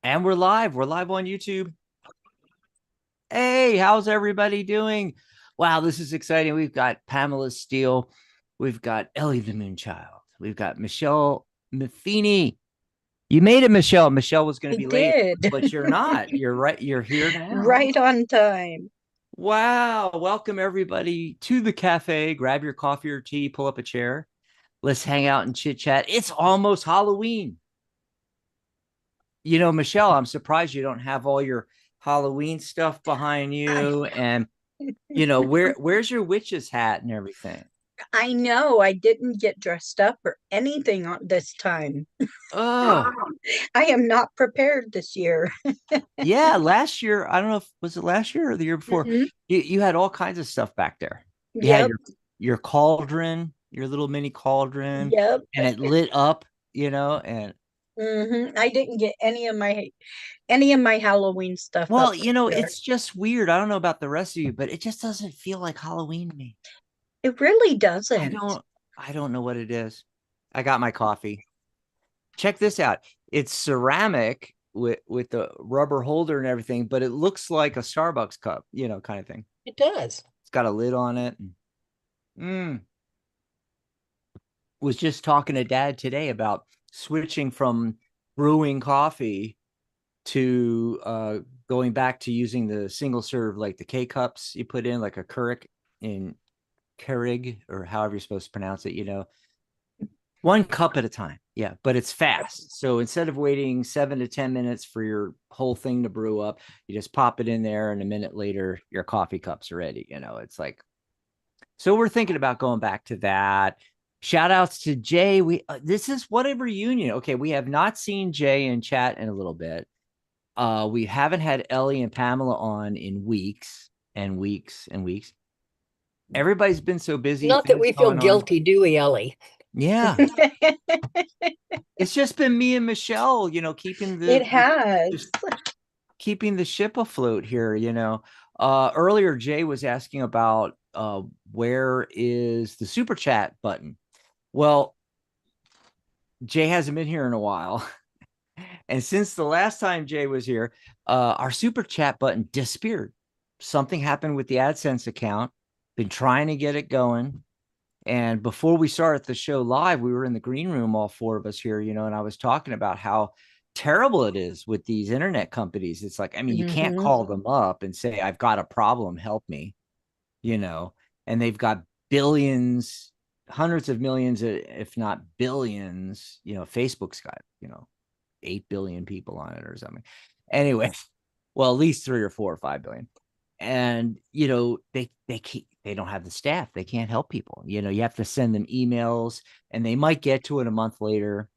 And we're live. We're live on YouTube. Hey, how's everybody doing? Wow, this is exciting. We've got Pamela Steele. We've got Ellie the Moonchild. We've got Michelle Matheny. You made it, Michelle. Michelle was going to I be late, did. but you're not. You're right. You're here now. Right on time. Wow. Welcome, everybody, to the cafe. Grab your coffee or tea, pull up a chair. Let's hang out and chit chat. It's almost Halloween. Michelle, I'm surprised you don't have all your Halloween stuff behind I you. And, where's your witch's hat and everything? I know I didn't get dressed up or anything on this time. Oh, I am not prepared this year. yeah. Last year, I don't know if was it last year or the year before, Hmm. you had all kinds of stuff back there. You had Yep. your cauldron, your little mini cauldron, Yep. and it lit up, and I didn't get any of my Halloween stuff well, up this year. it's just weird. I don't know about the rest of you, but it just doesn't feel like Halloween to me. It really I doesn't. don't I don't know what it is. I got my coffee. Check this out. It's ceramic with the rubber holder and everything, but it looks like a Starbucks cup, kind of thing. It does. It's got a lid on it. Was just talking to Dad today about switching from brewing coffee to going back to using the single serve, like the K cups you put in, like a Keurig, or however you're supposed to pronounce it. One cup at a time. Yeah, but it's fast. So instead of waiting 7 to 10 minutes for your whole thing to brew up, you just pop it in there, and a minute later, your coffee cup's ready. It's like, so we're thinking about going back to that. Shout outs to Jay. This is what a reunion. Okay, we have not seen Jay in chat in a little bit. We haven't had Ellie and Pamela on in weeks and weeks and weeks. Everybody's been so busy, Not that things we feel going on. guilty, do we, Ellie? Yeah, it's just been me and Michelle, keeping It the has. just keeping the ship afloat here. Earlier Jay was asking about where is the super chat button. Well, Jay hasn't been here in a while. And since the last time Jay was here, our super chat button disappeared. Something happened with the AdSense account. Been trying to get it going. And before we started the show live, we were in the green room, all four of us here, and I was talking about how terrible it is with these internet companies. It's like, I mean, you can't Hmm. call them up and say, I've got a problem, help me, you know, and they've got billions, hundreds of millions, if not billions. Facebook's got, 8 billion people on it or something. Anyway, well, at least 3 or 4 or 5 billion. And they don't have the staff. They can't help people. You have to send them emails, and they might get to it a month later.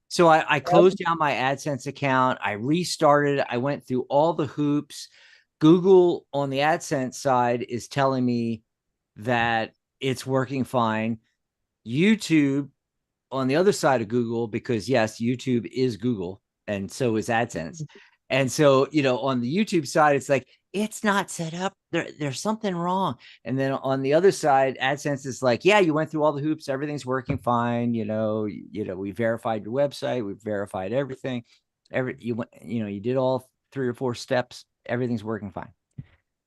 So I Yep. closed down my AdSense account. I restarted. I went through all the hoops. Google on the AdSense side is telling me that it's working fine. YouTube on the other side of Google, because yes, YouTube is Google and so is AdSense. And so, on the YouTube side, it's like, it's not set up. There's something wrong. And then on the other side, AdSense is like, yeah, you went through all the hoops. Everything's working fine. We verified your website. We verified everything. You did all 3 or 4 steps. Everything's working fine.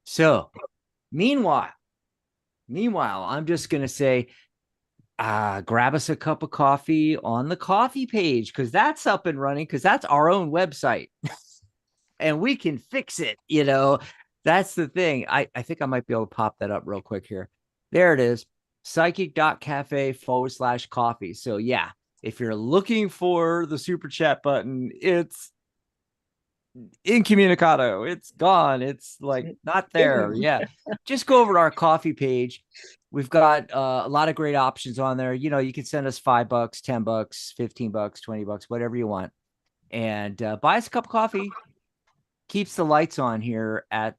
So meanwhile, I'm just going to say, grab us a cup of coffee on the coffee page, because that's up and running, because that's our own website and we can fix it. That's the thing. I think I might be able to pop that up real quick here. There it is, psychic.cafe/coffee. So yeah, if you're looking for the super chat button, it's incommunicado. It's gone. It's like not there. Yeah. Just go over to our coffee page. We've got a lot of great options on there. You can send us $5, $10, $15, $20, whatever you want, and buy us a cup of coffee. Keeps the lights on here at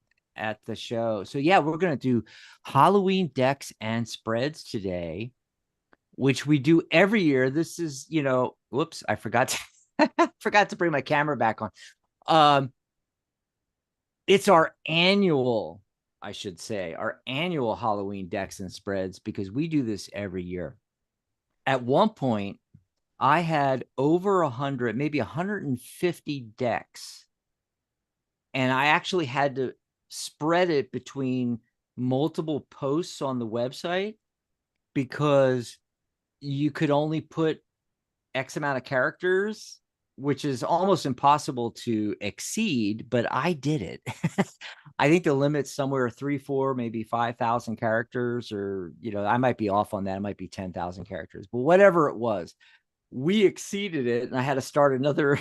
the show. So yeah, we're gonna do Halloween decks and spreads today, which we do every year. This is, whoops, I forgot forgot to bring my camera back on. Um, it's our annual, I should say, our annual Halloween decks and spreads, because we do this every year. At one point, I had over 100, maybe 150 decks. And I actually had to spread it between multiple posts on the website because you could only put X amount of characters, which is almost impossible to exceed, but I did it. I think the limit's somewhere 3, 4, maybe 5,000 characters, or, I might be off on that. It might be 10,000 characters, but whatever it was, we exceeded it. And I had to start another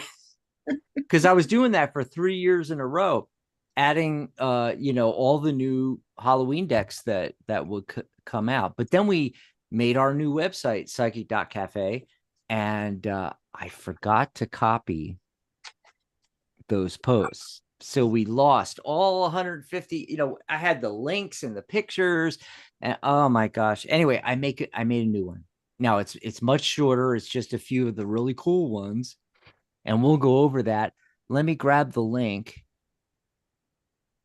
because I was doing that for 3 years in a row, adding, all the new Halloween decks that would come out. But then we made our new website, psychic.cafe, and I forgot to copy those posts. So we lost all 150. I had the links and the pictures, and oh my gosh. Anyway, I made a new one. Now it's much shorter. It's just a few of the really cool ones, and we'll go over that. Let me grab the link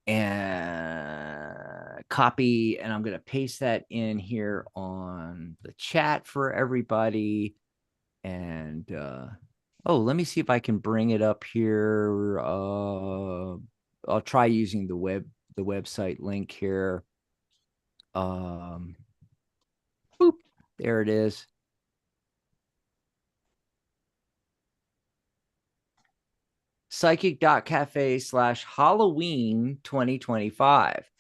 and copy, and I'm going to paste that in here on the chat for everybody. And let me see if I can bring it up here. I'll try using the website link here. Boop, there it is. psychic.cafe/Halloween 2025.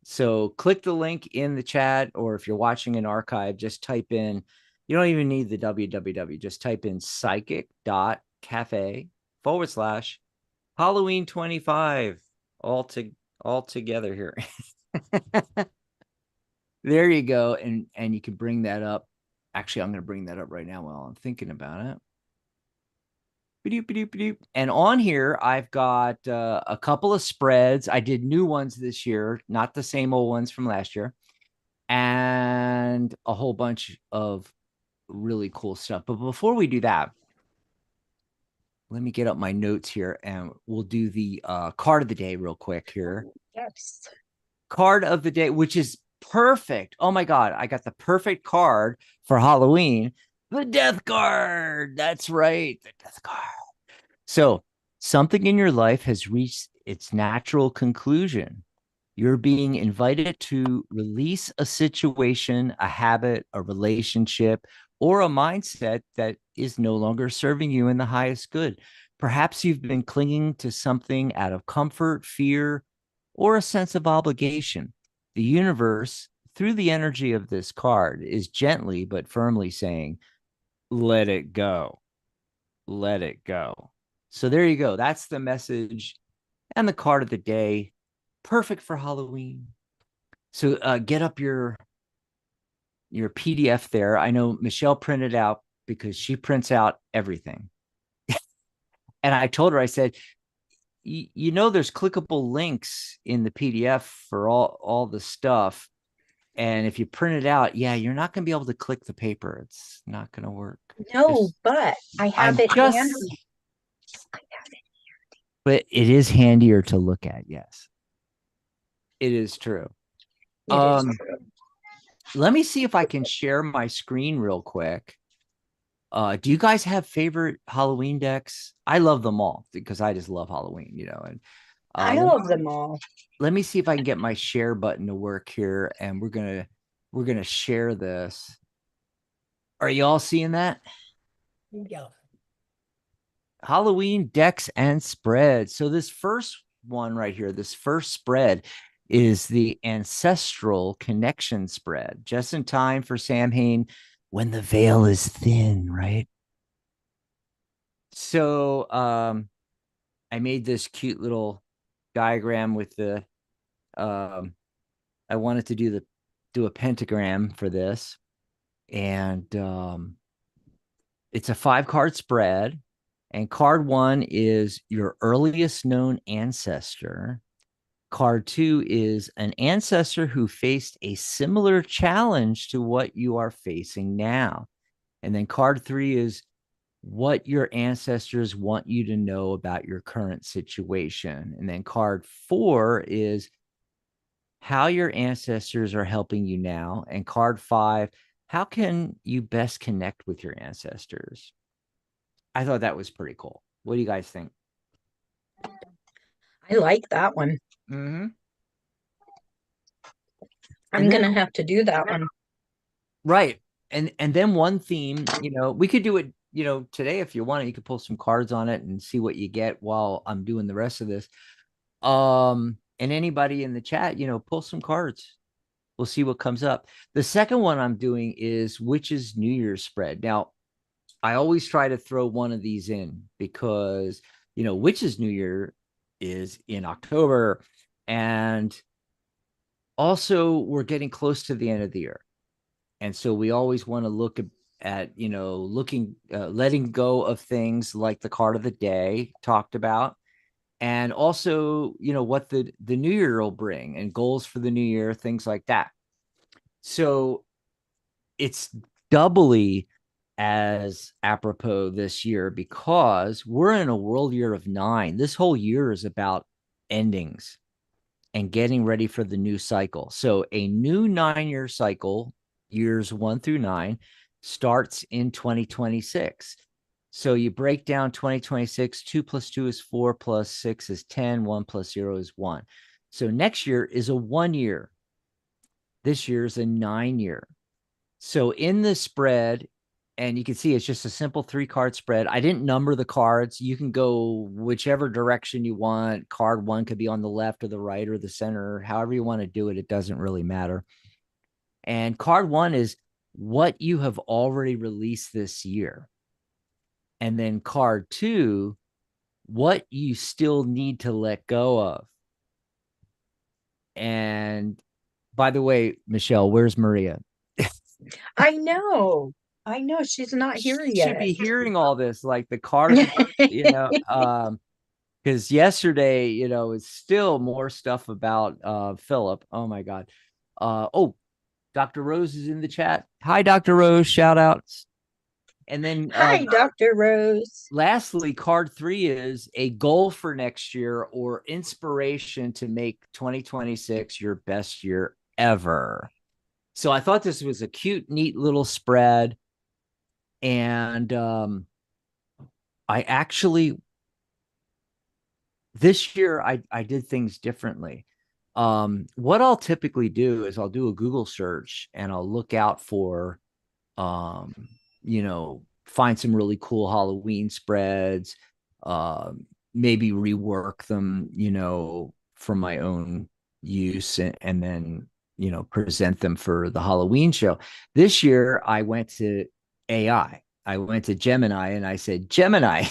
So click the link in the chat, or if you're watching an archive, just type in, you don't even need the www, just type in psychic.cafe/Halloween 25 all together here. There you go. And you can bring that up. Actually, I'm going to bring that up right now while I'm thinking about it. And on here, I've got a couple of spreads. I did new ones this year, not the same old ones from last year, and a whole bunch of really cool stuff. But before we do that, let me get up my notes here, and we'll do the card of the day real quick here. Yes. Card of the day, which is perfect. Oh my God, I got the perfect card for Halloween. The death card. That's right. The death card. So something in your life has reached its natural conclusion. You're being invited to release a situation, a habit, a relationship, or a mindset that is no longer serving you in the highest good. Perhaps you've been clinging to something out of comfort, fear, or a sense of obligation. The universe, through the energy of this card, is gently but firmly saying, let it go. Let it go. So there you go. That's the message and the card of the day. Perfect for Halloween. So get up your PDF there. I know Michelle printed out because she prints out everything. And I told her, I said, there's clickable links in the PDF for all the stuff. And if you print it out, you're not going to be able to click the paper. It's not going to work. No, but I have it handy. But it is handier to look at. Yes, it is true. It is true. Let me see if I can share my screen real quick. Do you guys have favorite Halloween decks? I love them all because I just love Halloween, and I love them all. Let me see if I can get my share button to work here, and we're gonna share this. Are you all seeing that? Yeah. Halloween decks and spreads. So this first one right here, this first spread is the Ancestral Connection spread, just in time for Samhain when the veil is thin, right? So I made this cute little diagram with the I wanted to do a pentagram for this, and it's a 5-card spread, and card 1 is your earliest known ancestor. Card 2 is an ancestor who faced a similar challenge to what you are facing now. And then card 3 is what your ancestors want you to know about your current situation. And then card 4 is how your ancestors are helping you now. And card 5, how can you best connect with your ancestors? I thought that was pretty cool. What do you guys think? I like that one. Mm-hmm. I'm And then gonna have to do that one. right. And then one theme, we could do it, today if you want it. You could pull some cards on it and see what you get while I'm doing the rest of this. And anybody in the chat, pull some cards. We'll see what comes up. The second one I'm doing is Witch's New Year's spread. Now, I always try to throw one of these in because, Witch's New Year is in October. And also, we're getting close to the end of the year. And so we always want to look at letting go of things like the card of the day talked about, and also what the new year will bring and goals for the new year, things like that. So it's doubly as apropos this year because we're in a world year of 9. This whole year is about endings and getting ready for the new cycle. So a new 9-year cycle, years 1 through 9, starts in 2026. So you break down 2026, 2 plus 2 is 4, plus 6 is 10, 1 plus 0 is 1. So next year is a 1 year. This year is a 9-year. So in the spread, and you can see it's just a simple 3-card spread. I didn't number the cards. You can go whichever direction you want. Card 1 could be on the left or the right or the center, however you want to do it. It doesn't really matter. And card 1 is what you have already released this year. And then card 2, what you still need to let go of. And by the way, Michelle, where's Maria? I know. I know she's not here Should yet. be hearing all this, like the cards, because yesterday, it's still more stuff about Philip. Oh my God. Oh, Dr. Rose is in the chat. Hi, Dr. Rose, shout outs. And then Hi, Dr. Rose. lastly, card 3 is a goal for next year or inspiration to make 2026 your best year ever. So I thought this was a cute, neat little spread. And I actually, this year, I did things differently. What I'll typically do is I'll do a Google search and I'll look out for, find some really cool Halloween spreads, maybe rework them, for my own use, and then, present them for the Halloween show. This year, I went to AI. I went to Gemini and I said, Gemini,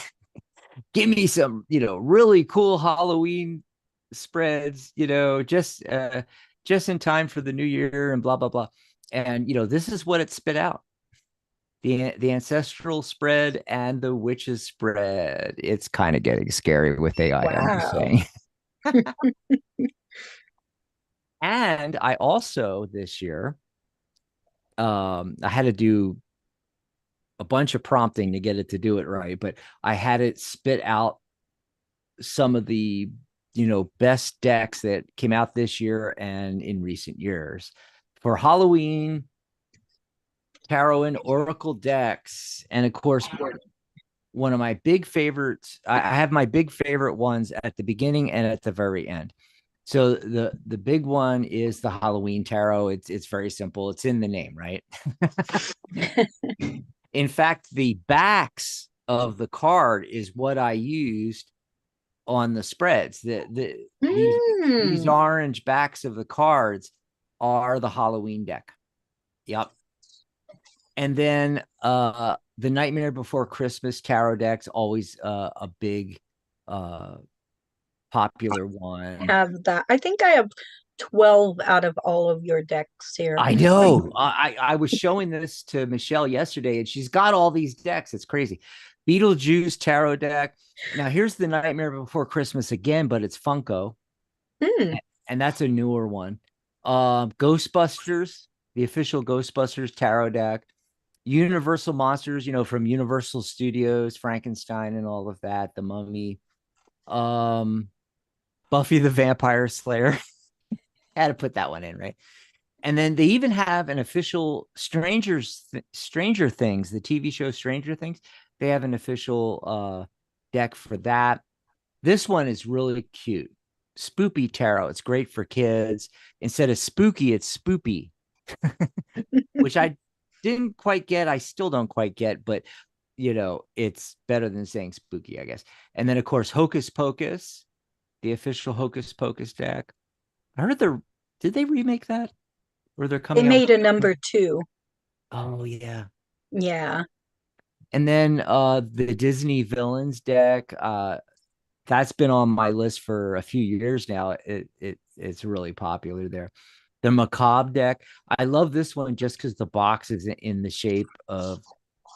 give me some, really cool Halloween spreads, just in time for the new year and blah, blah, blah. And, this is what it spit out. The ancestral spread and the witches spread. It's kind of getting scary with AI, I'm just Wow. saying. And I also this year, I had to do a bunch of prompting to get it to do it right, but I had it spit out some of the best decks that came out this year and in recent years for Halloween, tarot and oracle decks. And of course, one of my big favorites, I have my big favorite ones at the beginning and at the very end. So the big one is the Halloween tarot. It's very simple. It's in the name, right? In fact, the backs of the card is what I used on the spreads. These orange backs of the cards are the Halloween deck. Yep. And then the Nightmare Before Christmas tarot deck's always a big popular one. Have that. I think I have 12 out of all of your decks here. I know. I was showing this to Michelle yesterday, and she's got all these decks. It's crazy. Beetlejuice tarot deck. Now here's the Nightmare Before Christmas again, but it's Funko, and that's a newer one. Ghostbusters, the official Ghostbusters tarot deck. Universal Monsters, from Universal Studios, Frankenstein, and all of that. The Mummy. Buffy the Vampire Slayer. Had to put that one in, right? And then they even have an official Stranger Things, the TV show Stranger Things. They have an official deck for that. This one is really cute. Spoopy Tarot. It's great for kids. Instead of spooky, it's spoopy, which I didn't quite get. I still don't quite get, but it's better than saying spooky, I guess. And then, of course, Hocus Pocus, the official Hocus Pocus deck. I heard did they remake that? Or they're They coming out made a with? number two. Oh, yeah. Yeah. And then the Disney villains deck, that's been on my list for a few years now. It's really popular there. The Macabre deck, I love this one just because the box is in the shape of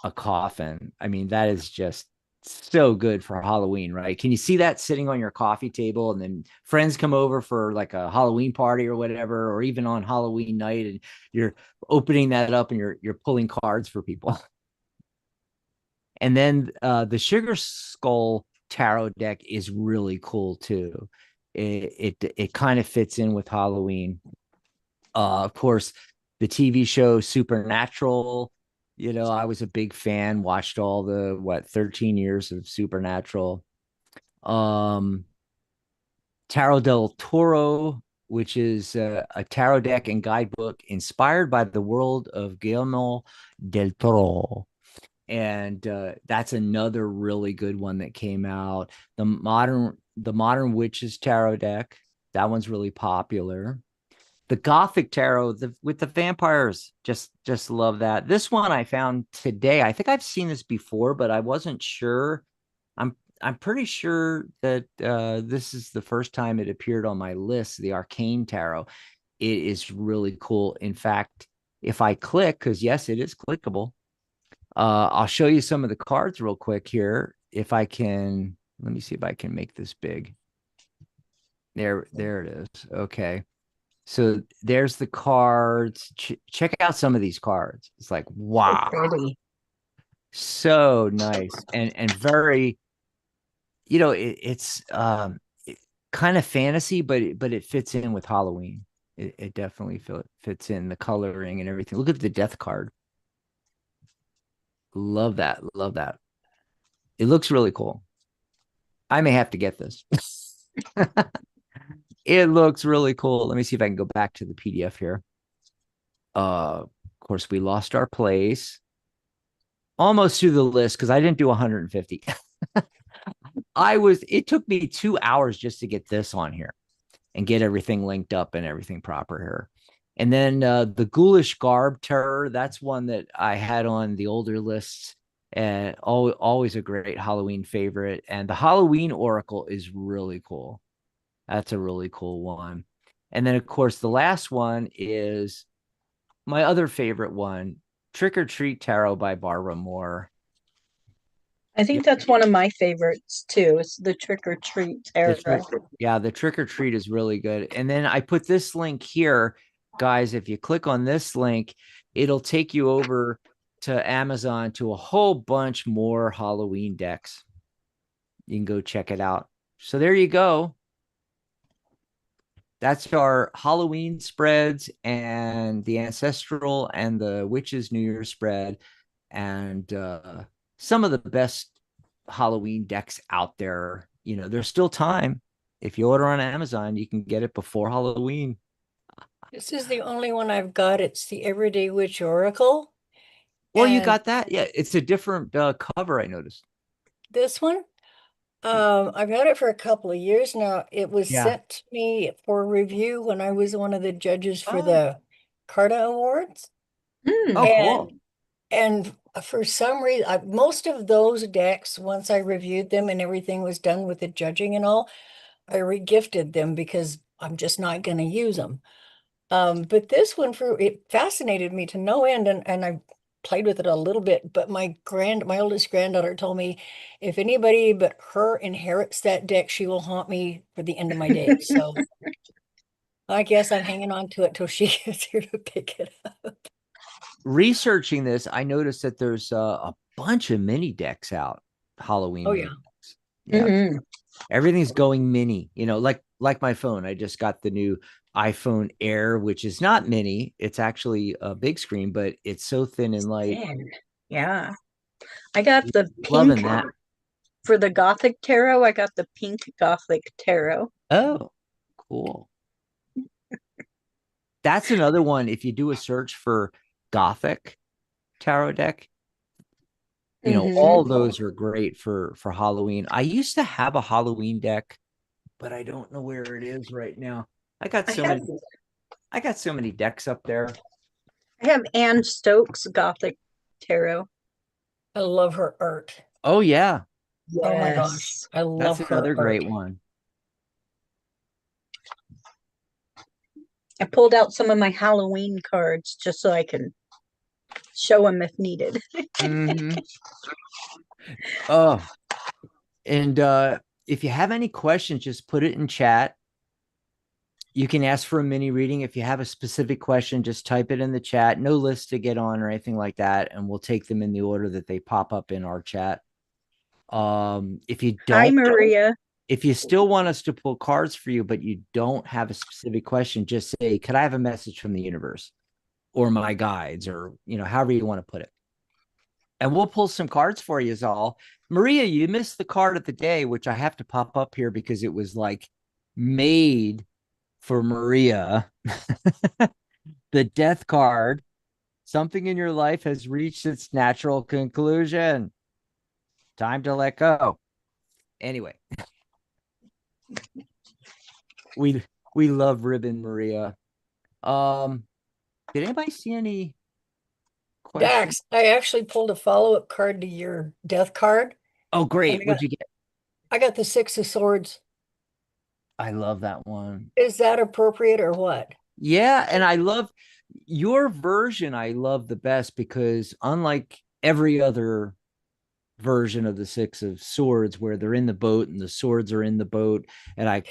a coffin. I mean, that is just so good for Halloween, right? Can you see that sitting on your coffee table, and then friends come over for like a Halloween party or whatever, or even on Halloween night, and you're opening that up and you're pulling cards for people. And then the Sugar Skull tarot deck is really cool too. It kind of fits in with Halloween. Of course, the TV show Supernatural. I was a big fan. Watched all the 13 years of Supernatural. Um, Tarot del Toro, which is a tarot deck and guidebook inspired by the world of Guillermo del Toro, and that's another really good one that came out. The modern witches tarot deck, that one's really popular. The gothic tarot, with the vampires, just love that. This one I found today. I think I've seen this before, but I wasn't sure. I'm pretty sure that this is the first time it appeared on my list. The arcane tarot, it is really cool. In fact, if I click, because yes, it is clickable, I'll show you some of the cards real quick here. If I can, let me see if I can make this big. There it is. Okay. So there's the cards. Check out some of these cards. It's like, So wow, pretty. so nice and very, it's kind of fantasy, but it fits in with Halloween. It definitely fits in the coloring and everything. Look at the death card. Love that. Love that. It looks really cool. I may have to get this. It looks really cool. Let me see if I can go back to the PDF here. Of course, we lost our place almost through the list because I didn't do 150. It took me 2 hours just to get this on here and get everything linked up and everything proper here. And then the Ghoulish Garb Terror, that's one that I had on the older lists, and always a great Halloween favorite. And the Halloween Oracle is really cool. That's a really cool one. And then, of course, the last one is my other favorite one, Trick or Treat Tarot by Barbara Moore. I Yeah, think that's one of my favorites too. It's the trick or treat the era. trick, yeah, the Trick or Treat is really good. And then I put this link here, guys. If you click on this link, it'll take you over to Amazon to a whole bunch more Halloween decks. You can go check it out. So there you go. That's our Halloween spreads and the ancestral and the witches New Year spread, and some of the best Halloween decks out there. There's still time. If you order on Amazon, you can get it before Halloween. This is the only one I've got. It's the Everyday Witch Oracle. Well, you And got that. Yeah, it's a different cover, I noticed. this one, I've had it for a couple of years now. It was Yeah. sent to me for review when I was one of the judges for Oh, the Carta Awards. Hmm. oh, cool. And for some reason, most of those decks, once I reviewed them and everything was done with the judging and all, I regifted them because I'm just not going to use them. But this one it fascinated me to no end, and I played with it a little bit. But my oldest granddaughter told me, if anybody but her inherits that deck, she will haunt me for the end of my days. So I guess I'm hanging on to it till she gets here to pick it up. Researching this, I noticed that there's a bunch of mini decks out, Oh Halloween yeah. mini decks. Yeah, Hmm. everything's going mini, like my phone. I just got the new iPhone Air, which is not mini. It's actually a big screen, but it's so thin and light. Thin. Yeah. I got the Loving pink that. for the Gothic tarot. I got the pink Gothic tarot. Oh, cool. That's another one. If you do a search for Gothic tarot deck, all those are great for Halloween. I used to have a Halloween deck, but I don't know where it is right now. I got I so have many. I got so many decks up there. I have Anne Stokes Gothic tarot. I love her art. Oh yeah, Oh my gosh. Yes. I that's love her another art. great one. I pulled out some of my Halloween cards just so I can show them if needed. Mm-hmm. Oh, and if you have any questions, just put it in chat. You can ask for a mini reading. If you have a specific question, just type it in the chat. No list to get on or anything like that, and we'll take them in the order that they pop up in our chat. If you Hi, don't, Maria. if you still want us to pull cards for you, but you don't have a specific question, just say, "Could I have a message from the universe or my guides, or however you want to put it," and we'll pull some cards for you. Is all. Maria, you missed the card of the day, which I have to pop up here because it was like made for Maria. The death card. Something in your life has reached its natural conclusion. Time to let go. Anyway, we love Ribbon Maria. Did anybody see any questions? Dax, I actually pulled a follow-up card to your death card. Oh, And great. What'd you get? I got the Six of Swords. I love that one. Is that appropriate or what? Yeah, and I love your version. I love the best because unlike every other version of the Six of Swords where they're in the boat and the swords are in the boat, and I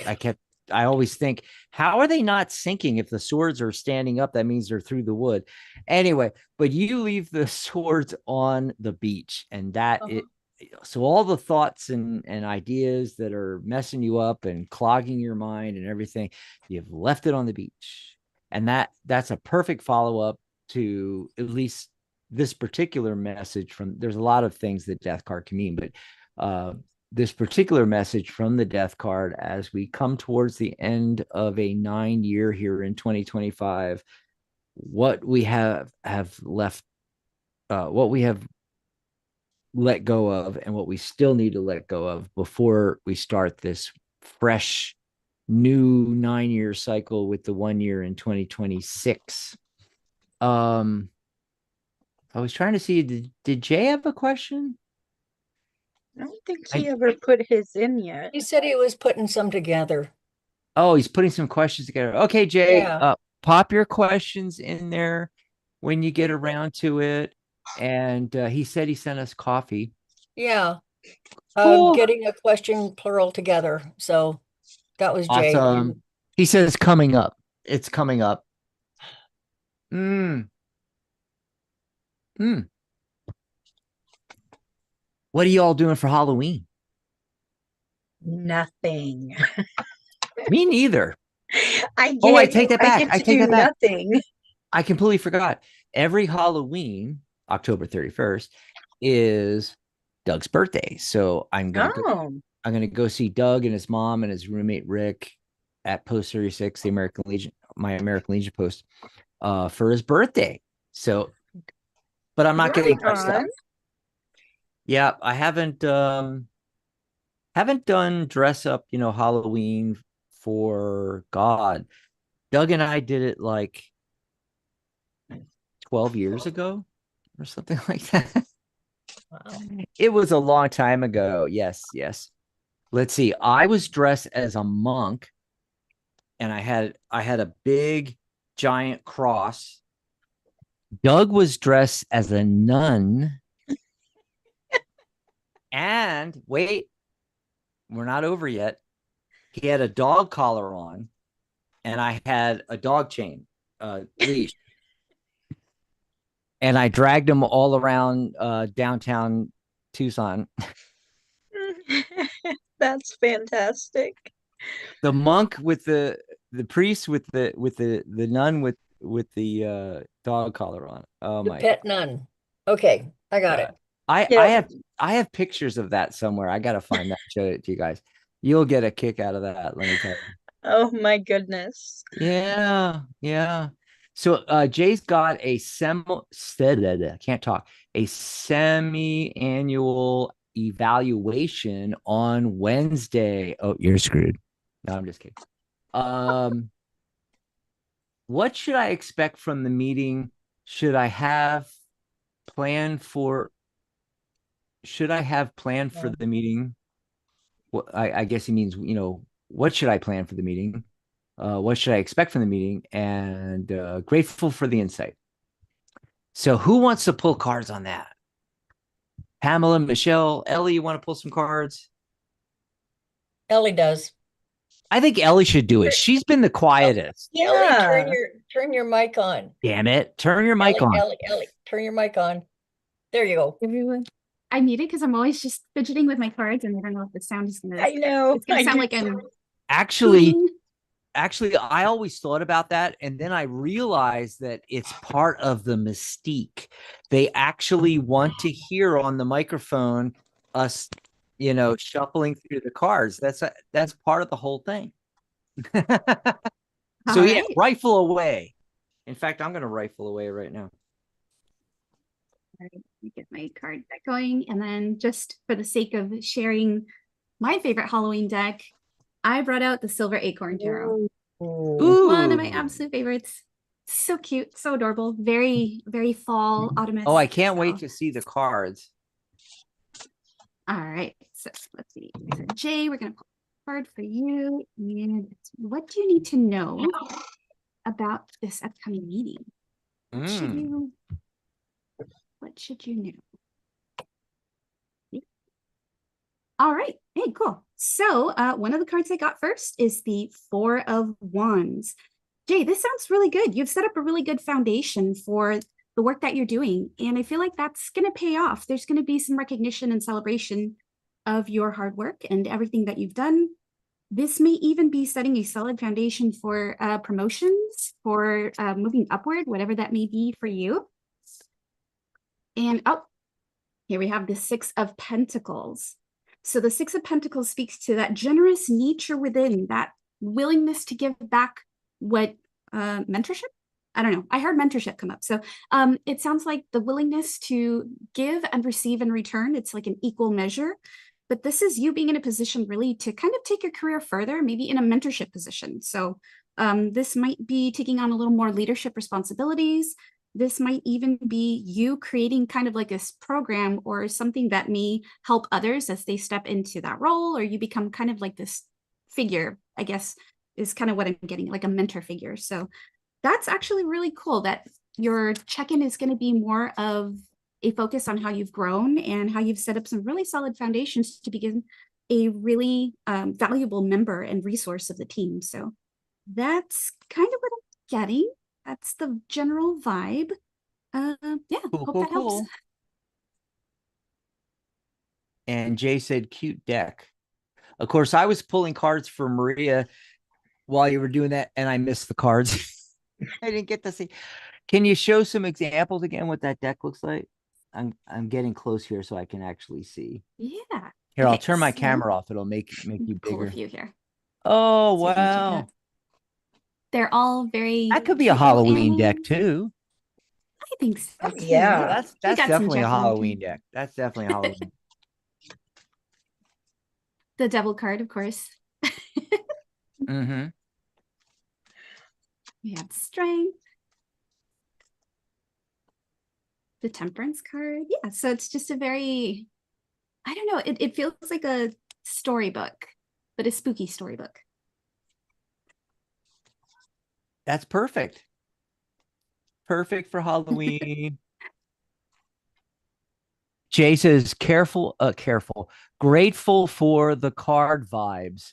always think, how are they not sinking? If the swords are standing up, that means they're through the wood. Anyway, but you leave the swords on the beach, and so all the thoughts and ideas that are messing you up and clogging your mind and everything, you've left it on the beach. And that's a perfect follow-up to at least this particular message from, there's a lot of things that death card can mean, but this particular message from the death card as we come towards the end of a 9-year here in 2025, what we have left, what we have let go of, and what we still need to let go of before we start this fresh new 9-year cycle with the 1 year in 2026. I was trying to see, did Jay have a question? I don't think he ever put his in yet. He said he was putting some together. Oh, he's putting some questions together. Okay, Jay, Yeah. pop your questions in there when you get around to it. And he said he sent us coffee. Yeah. Cool. Getting a question plural together. So that was Jay. Awesome. He says coming up. It's coming up. Mm. Mm. What are you all doing for Halloween? Nothing. Me neither. I take that back. get I to take do that back. nothing. I completely forgot. Every Halloween, October 31st, is Doug's birthday. So I'm gonna go see Doug and his mom and his roommate Rick at Post 36, the American Legion, my American Legion post, for his birthday. So, but I'm not getting dressed up. Yeah, I haven't done dress up, Halloween for God. Doug and I did it like 12 years ago or something like that. Wow. It was a long time ago. Yes, yes. Let's see. I was dressed as a monk, and I had a big giant cross. Doug was dressed as a nun. And wait, we're not over yet. He had a dog collar on, and I had a dog chain leash. And I dragged him all around downtown Tucson. That's fantastic. The monk with the priest with the nun with the dog collar on. Oh The my pet nun. Okay, I got it. I Yeah. I have I have pictures of that somewhere. I gotta find that, show it to you guys. You'll get a kick out of that, let me tell you. Oh my goodness. Yeah, yeah. So Jay's got a can't talk, a semi-annual evaluation on Wednesday. Oh, you're screwed. No, I'm just kidding. Um, what should I expect from the meeting? Should I have planned for should I have planned for the meeting? Well, I guess he means, what should I plan for the meeting? What should I expect from the meeting? And grateful for the insight. So, who wants to pull cards on that? Pamela, Michelle, Ellie, you want to pull some cards? Ellie does. I think Ellie should do it. She's been the quietest. Ellie, Yeah. turn your mic on. Damn it. Turn your mic on. Ellie, turn your mic on. There you go. Everyone. I mute it because I'm always just fidgeting with my cards and I don't know if the sound is gonna I know. it's gonna I sound do like I'm too. Actually, tooting. actually, I always thought about that. And then I realized that it's part of the mystique. They actually want to hear on the microphone us, shuffling through the cards. That's part of the whole thing. So All yeah, right. rifle away. In fact, I'm going to rifle away right now. All right, let me get my card deck going. And then just for the sake of sharing my favorite Halloween deck, I brought out the Silver Acorn Tarot. One of my Ooh. absolute favorites. So cute, so adorable, very, very fall, autumn. Oh, I can't wait to see the cards. All right, so let's see. So Jay, we're gonna pull a card for you. And what do you need to know about this upcoming meeting? Mm. What should you know? All right, hey, cool. So one of the cards I got first is the Four of Wands. Jay, this sounds really good. You've set up a really good foundation for the work that you're doing. And I feel like that's going to pay off. There's going to be some recognition and celebration of your hard work and everything that you've done. This may even be setting a solid foundation for promotions, for moving upward, whatever that may be for you. And here we have the Six of Pentacles. So the Six of Pentacles speaks to that generous nature within, that willingness to give back what mentorship? I don't know. I heard mentorship come up. So it sounds like the willingness to give and receive in return. It's like an equal measure. But this is you being in a position really to kind of take your career further, maybe in a mentorship position. So this might be taking on a little more leadership responsibilities. This might even be you creating kind of like this program or something that may help others as they step into that role, or you become kind of like this figure, I guess, is kind of what I'm getting, like a mentor figure. So that's actually really cool that your check-in is going to be more of a focus on how you've grown and how you've set up some really solid foundations to begin a really valuable member and resource of the team. So that's kind of what I'm getting. That's the general vibe. Yeah, hope that helps. And Jay said, cute deck. Of course, I was pulling cards for Maria while you were doing that, and I missed the cards. I didn't get to see. Can you show some examples again what that deck looks like? I'm getting close here so I can actually see. Yeah. Here, I'll turn my camera off. It'll make you Pull a bigger. few here. Oh, So you can check it wow. out. They're all very That could be a cute little Halloween deck animals. too. I think so. Oh, too. yeah. That's We got some definitely a Jack-o'-lantern. Halloween deck. That's definitely a Halloween. The devil card, of course. Mm-hmm. We have strength. The temperance card. Yeah, so it's just a very, I don't know, it feels like a storybook, but a spooky storybook. That's perfect. Perfect for Halloween. Jay says, careful, grateful for the card vibes.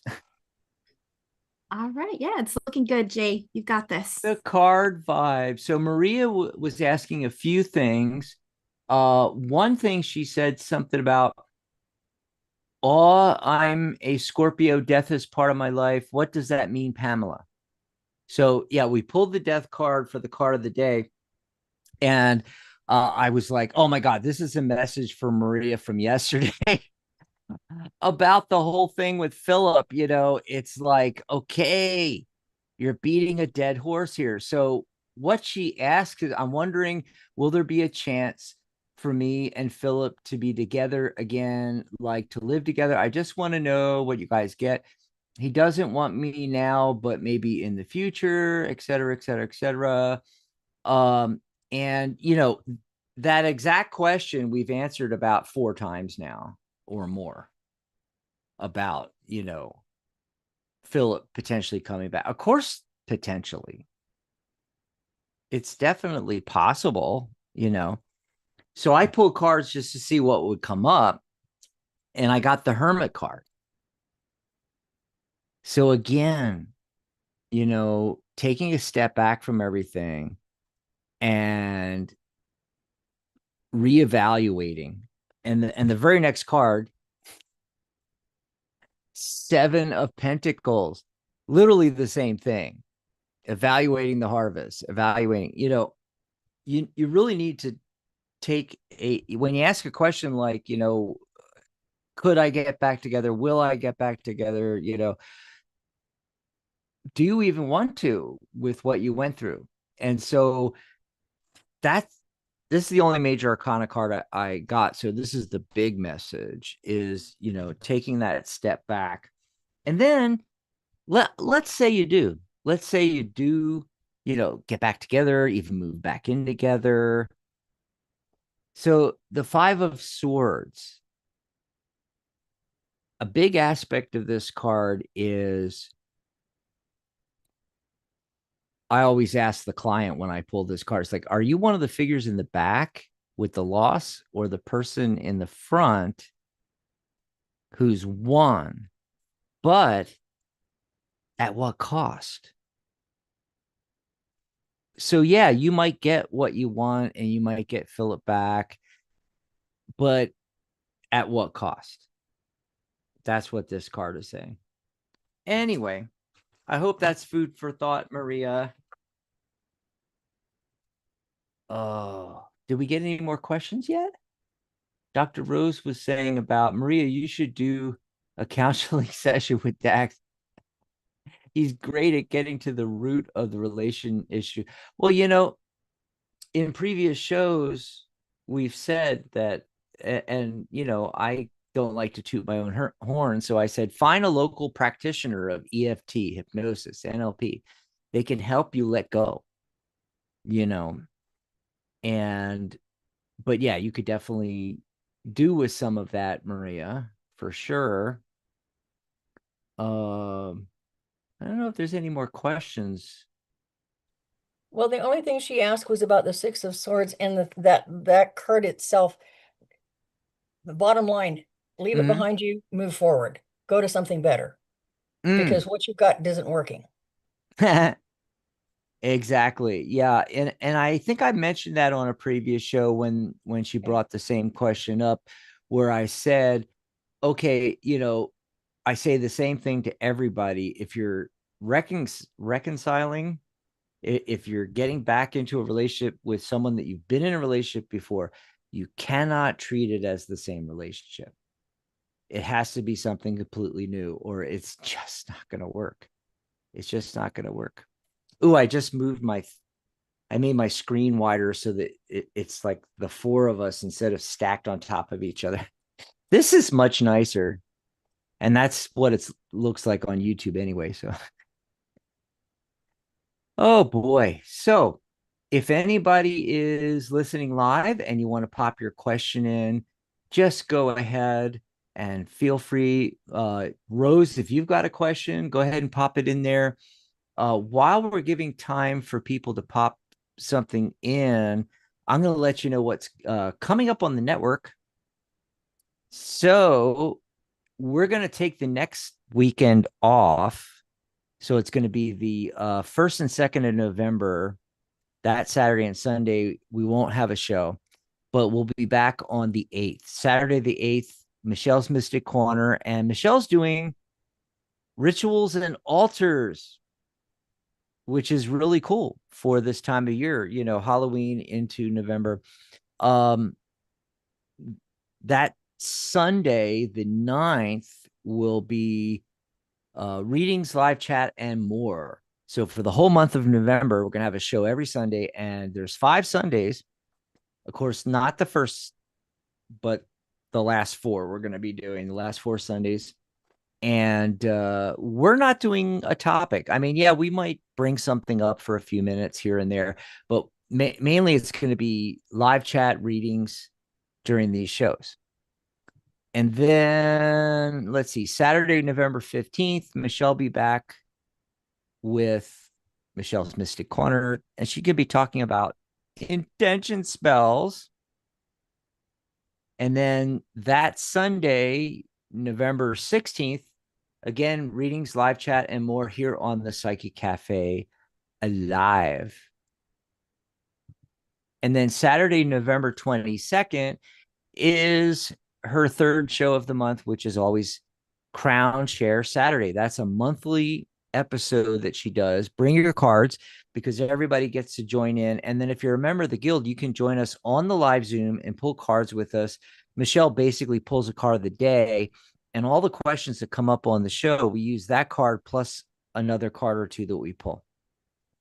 All right, yeah, it's looking good, Jay. You've got this. The card vibe. So Maria was asking a few things. One thing she said something about, oh, I'm a Scorpio. Death is part of my life. What does that mean, Pamela? So yeah, we pulled the death card for the card of the day. And I was like, oh my God, this is a message for Maria from yesterday about the whole thing with Philip. It's like, okay, you're beating a dead horse here. So what she asks is, I'm wondering, will there be a chance for me and Philip to be together again, like to live together? I just want to know what you guys get. He doesn't want me now, but maybe in the future, et cetera, et cetera, et cetera. And that exact question we've answered about 4 times now or more about, Philip potentially coming back. Of course, potentially. It's definitely possible. So I pulled cards just to see what would come up, and I got the Hermit card. So again, taking a step back from everything and reevaluating. And the very next card, 7 of Pentacles, literally the same thing. Evaluating the harvest, evaluating, you really need to take when you ask a question like, could I get back together? Will I get back together? Do you even want to with what you went through? And so this is the only major arcana card I got. So this is the big message is, taking that step back. And then let's say you do. Let's say you do, get back together, even move back in together. So the 5 of Swords, a big aspect of this card is, I always ask the client when I pull this card, it's like, are you one of the figures in the back with the loss, or the person in the front who's won, but at what cost? So yeah, you might get what you want and you might get Philip back, but at what cost? That's what this card is saying. Anyway, I hope that's food for thought, Maria. Oh, did we get any more questions yet? Dr. Rose was saying about, Maria, you should do a counseling session with Dax. He's great at getting to the root of the relation issue. Well, in previous shows, we've said that, and I don't like to toot my own horn. So I said, find a local practitioner of EFT, hypnosis, NLP. They can help you let go, but yeah, you could definitely do with some of that, Maria, for sure. I don't know if there's any more questions. Well, the only thing she asked was about the 6 of Swords and that card itself. The bottom line, leave it behind you, move forward, go to something better, because what you've got isn't working. Exactly. Yeah. And I think I mentioned that on a previous show when she brought the same question up, where I said, okay, I say the same thing to everybody. If you're reconciling, if you're getting back into a relationship with someone that you've been in a relationship before, you cannot treat it as the same relationship. It has to be something completely new, or it's just not going to work. It's just not going to work. Ooh, I just moved I made my screen wider so that it's like the 4 of us instead of stacked on top of each other. This is much nicer. And that's what it looks like on YouTube anyway. So, oh boy. So if anybody is listening live and you want to pop your question in, just go ahead and feel free. Rose, if you've got a question, go ahead and pop it in there. While we're giving time for people to pop something in, I'm going to let you know what's coming up on the network. So we're going to take the next weekend off. So it's going to be the 1st and 2nd of November. That Saturday and Sunday, we won't have a show, but we'll be back on the 8th. Saturday the 8th, Michelle's Mystic Corner. And Michelle's doing rituals and altars, which is really cool for this time of year, Halloween into November. um, that Sunday, the 9th, will be readings, live chat, and more. So for the whole month of November, we're going to have a show every Sunday, and there's 5 Sundays. Of course, not the first, but the last 4 we're going to be doing, the last 4 Sundays. And we're not doing a topic. I mean, yeah, we might bring something up for a few minutes here and there, but mainly it's going to be live chat readings during these shows. And then let's see, Saturday, November 15th, Michelle be back with Michelle's Mystic Corner, and she could be talking about intention spells. And then that Sunday, November 16th, again, readings, live chat, and more here on the Psychic Cafe Alive. And then Saturday, November 22nd, is her 3rd show of the month, which is always Crown Share Saturday. That's a monthly episode that she does. Bring your cards, because everybody gets to join in. And then if you're a member of the guild, you can join us on the live Zoom and pull cards with us. Michelle basically pulls a card of the day, and all the questions that come up on the show, we use that card plus another card or 2 that we pull.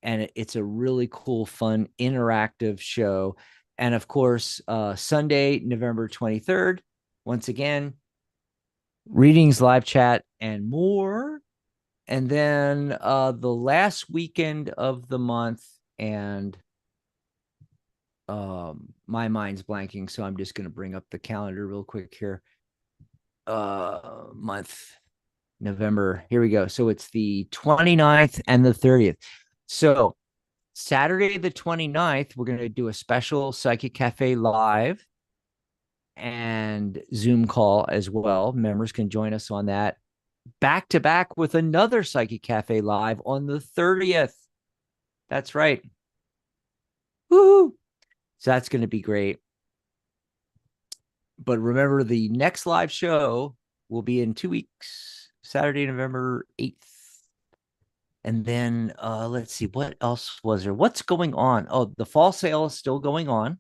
And it's a really cool, fun, interactive show. And of course, Sunday, November 23rd, once again, readings, live chat, and more. And then the last weekend of the month, and my mind's blanking, so I'm just going to bring up the calendar real quick here. Month, November. Here we go. So it's the 29th and the 30th. So Saturday, the 29th, we're going to do a special Psychic Cafe live and Zoom call as well. Members can join us on that, back to back with another Psychic Cafe live on the 30th. That's right. Woohoo! So that's going to be great. But remember, the next live show will be in 2 weeks, Saturday, November 8th. And then let's see, what else was there? What's going on? Oh, the fall sale is still going on.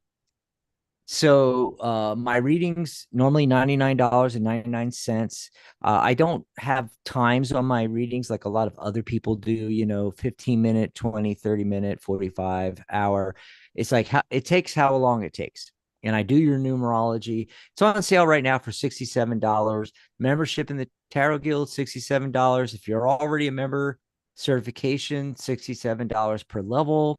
So my readings normally $99.99. I don't have times on my readings like a lot of other people do, 15-minute, 20, 30-minute, 45-hour. It's like it takes how long it takes. And I do your numerology. It's on sale right now for $67. Membership in the Tarot Guild, $67. If you're already a member, certification, $67 per level.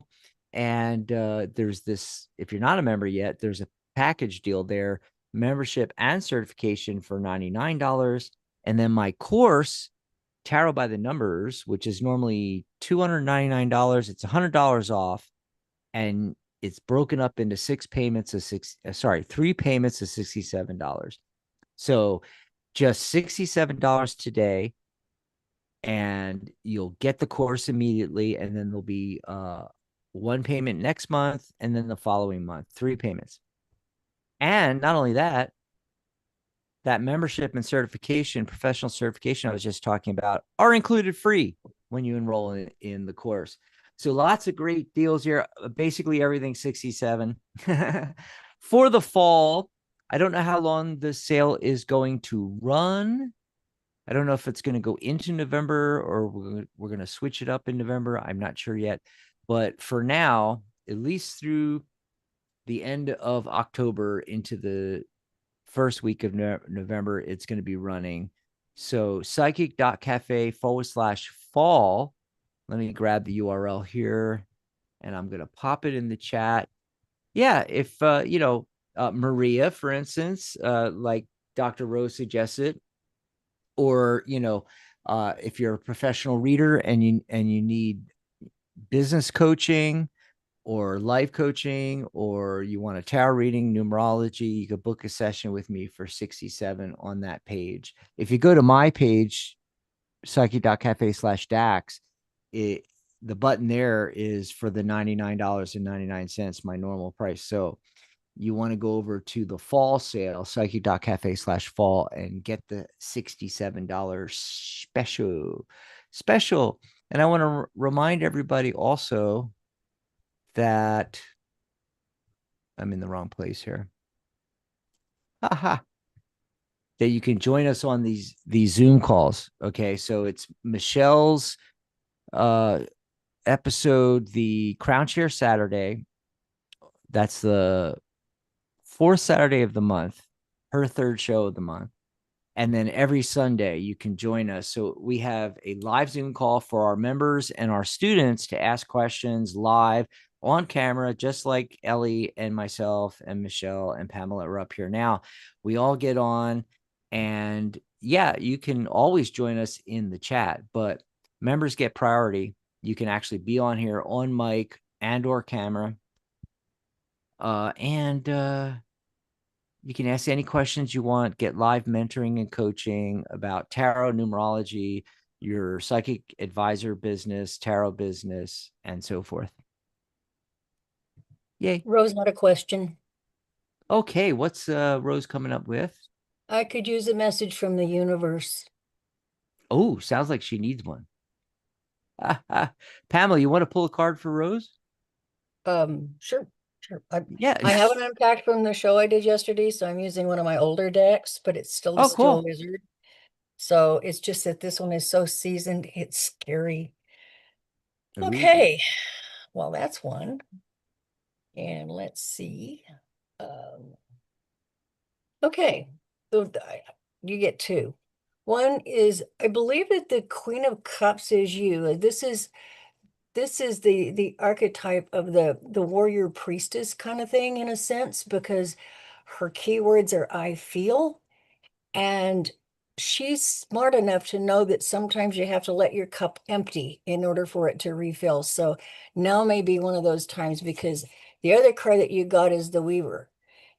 And there's this, if you're not a member yet, there's a package deal there, membership and certification for $99. And then my course, Tarot by the Numbers, which is normally $299, it's $100 off. And it's broken up into 3 payments of $67. So just $67 today, and you'll get the course immediately. And then there'll be 1 payment next month, and then the following month, 3 payments. And not only that, that membership and certification, professional certification I was just talking about, are included free when you enroll in the course. So lots of great deals here. Basically everything $67 for the fall. I don't know how long the sale is going to run. I don't know if it's going to go into November or we're going to switch it up in November. I'm not sure yet. But for now, at least through the end of October into the first week of November, it's going to be running. So psychic.cafe/fall. Let me grab the URL here, and I'm going to pop it in the chat. Yeah, if, Maria, for instance, like Dr. Rose suggested, or, if you're a professional reader and you need business coaching or life coaching, or you want a tarot reading, numerology, you could book a session with me for $67 on that page. If you go to my page, psychic.cafe/Dax, the button there is for the $99.99, my normal price. So you want to go over to the fall sale, psychic.cafe/fall, and get the $67 special. And I want to remind everybody also that I'm in the wrong place here. Haha. That you can join us on these Zoom calls. Okay, so it's Michelle's episode, the Crown Chair Saturday. That's the fourth Saturday of the month, her third show of the month. And then every Sunday you can join us. So we have a live Zoom call for our members and our students to ask questions live on camera, just like Ellie and myself and Michelle and Pamela are up here now. We all get on, and yeah, you can always join us in the chat, but members get priority. You can actually be on here on mic and or camera. You can ask any questions you want, get live mentoring and coaching about tarot, numerology, your psychic advisor business, tarot business, and so forth. Yay. Rose, not a question. Okay, what's Rose coming up with? I could use a message from the universe. Oh, sounds like she needs one. Pamela, you want to pull a card for Rose? Sure. Yeah. I haven't unpacked from the show I did yesterday, so I'm using one of my older decks, but it's still Oh, still cool. wizard. So it's just that this one is so seasoned, it's scary. Ooh. Okay, well, that's one. And let's see. Okay, so you get two. One is, I believe that the Queen of Cups is you. This is the archetype of the warrior priestess kind of thing, in a sense, because her keywords are I feel, and she's smart enough to know that sometimes you have to let your cup empty in order for it to refill. So now may be one of those times, because the other card that you got is the Weaver.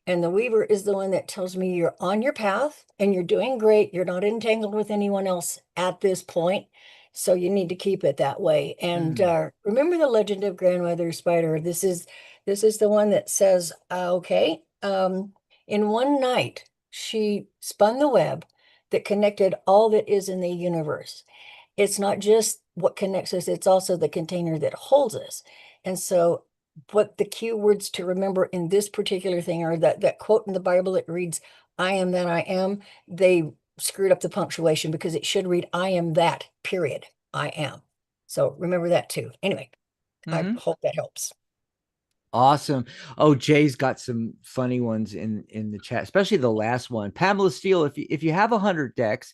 And the Weaver is the one that tells me you're on your path and you're doing great. You're not entangled with anyone else at this point. So you need to keep it that way. And remember the legend of Grandmother Spider. This is the one that says, okay, in one night, she spun the web that connected all that is in the universe. It's not just what connects us, it's also the container that holds us. And so what the key words to remember in this particular thing are that quote in the Bible that reads, I am that I am. They screwed up the punctuation because it should read, I am that, period. I am. So remember that too. Anyway, I hope that helps. Awesome. Oh, Jay's got some funny ones in the chat, especially the last one. Pamela Steele, if you have 100 decks,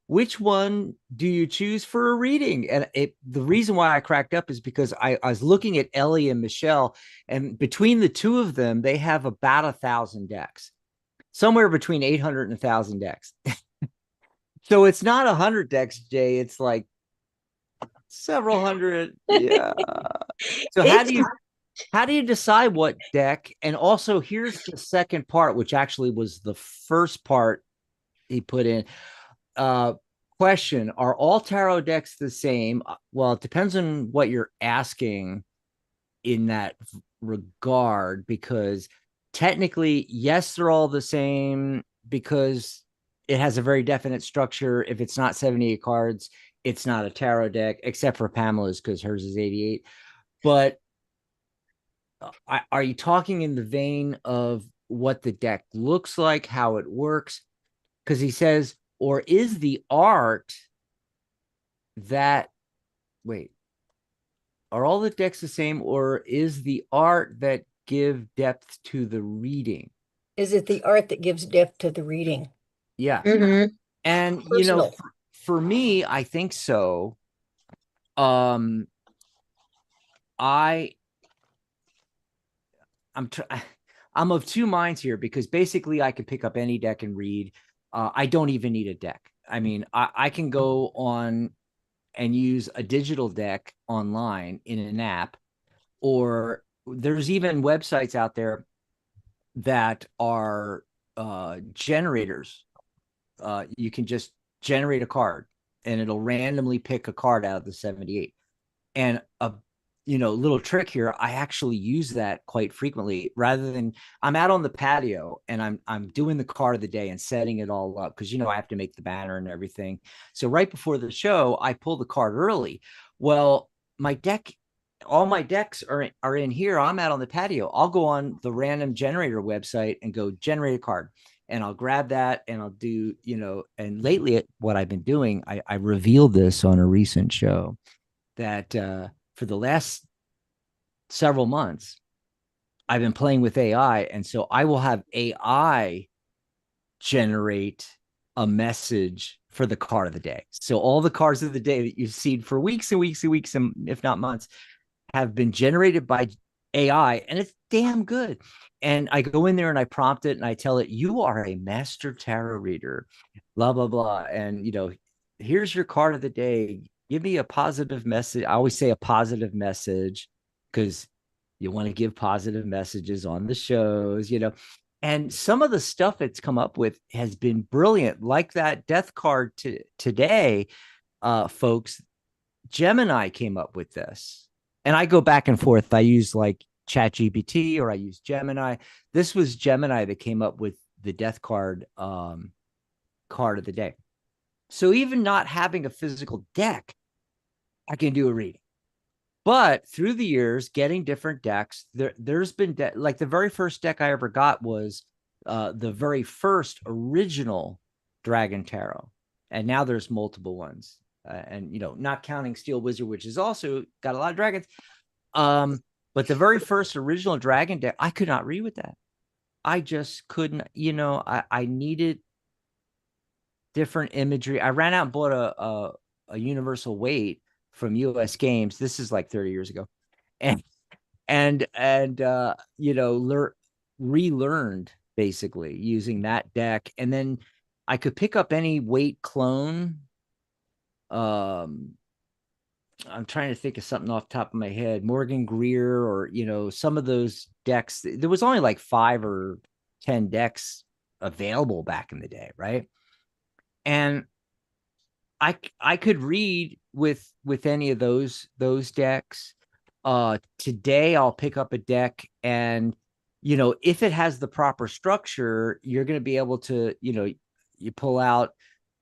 which one do you choose for a reading? And the reason why I cracked up is because I was looking at Ellie and Michelle, and between the two of them, they have about 1,000 decks, somewhere between 800 and 1,000 decks. So it's not 100 decks, Jay. It's like several hundred. Yeah. So how do you decide what deck? And also, here's the second part, which actually was the first part he put in. Question: are all tarot decks the same? Well, it depends on what you're asking in that regard, because technically, yes, they're all the same because it has a very definite structure. If it's not 78 cards, it's not a tarot deck, except for Pamela's, because hers is 88. But are you talking in the vein of what the deck looks like, how it works? Because he says, or is the art that, wait, are all the decks the same, or is the art that give depth to the reading? Is it the art that gives depth to the reading? Yeah. And, Personal. you know, for me, I think so. I'm of two minds here, because basically I can pick up any deck and read. I don't even need a deck. I mean, I can go on and use a digital deck online in an app, or there's even websites out there that are generators. You can just generate a card and it'll randomly pick a card out of the 78. And a little trick here, I actually use that quite frequently. Rather than, I'm out on the patio and I'm doing the card of the day and setting it all up, because I have to make the banner and everything. So right before the show, I pull the card early. Well, my deck all my decks are in here. I'm out on the patio. I'll go on the random generator website and go generate a card, and I'll grab that and I'll do, and lately what I've been doing, I revealed this on a recent show that for the last several months, I've been playing with AI. And so I will have AI generate a message for the card of the day. So all the cards of the day that you've seen for weeks and weeks and weeks, and if not months, have been generated by AI, and it's damn good. And I go in there and I prompt it and I tell it, you are a master tarot reader, blah, blah, blah. And, here's your card of the day. Give me a positive message. I always say a positive message because you want to give positive messages on the shows, And some of the stuff it's come up with has been brilliant, like that death card today, folks. Gemini came up with this. And I go back and forth. I use like ChatGPT or I use Gemini. This was Gemini that came up with the death card card of the day. So even not having a physical deck, I can do a reading. But through the years, getting different decks, there's been like the very first deck I ever got was the very first original Dragon Tarot. And now there's multiple ones. And, not counting Steel Wizard, which has also got a lot of dragons. But the very first original Dragon deck, I could not read with that. I just couldn't, I needed different imagery. I ran out and bought a universal weight from US Games. This is like 30 years ago. And relearned basically using that deck. And then I could pick up any weight clone. I'm trying to think of something off the top of my head, Morgan Greer, or, some of those decks. There was only like 5 or 10 decks available back in the day. Right. And I could read with any of those decks. Today I'll pick up a deck and, if it has the proper structure, you're going to be able to, you pull out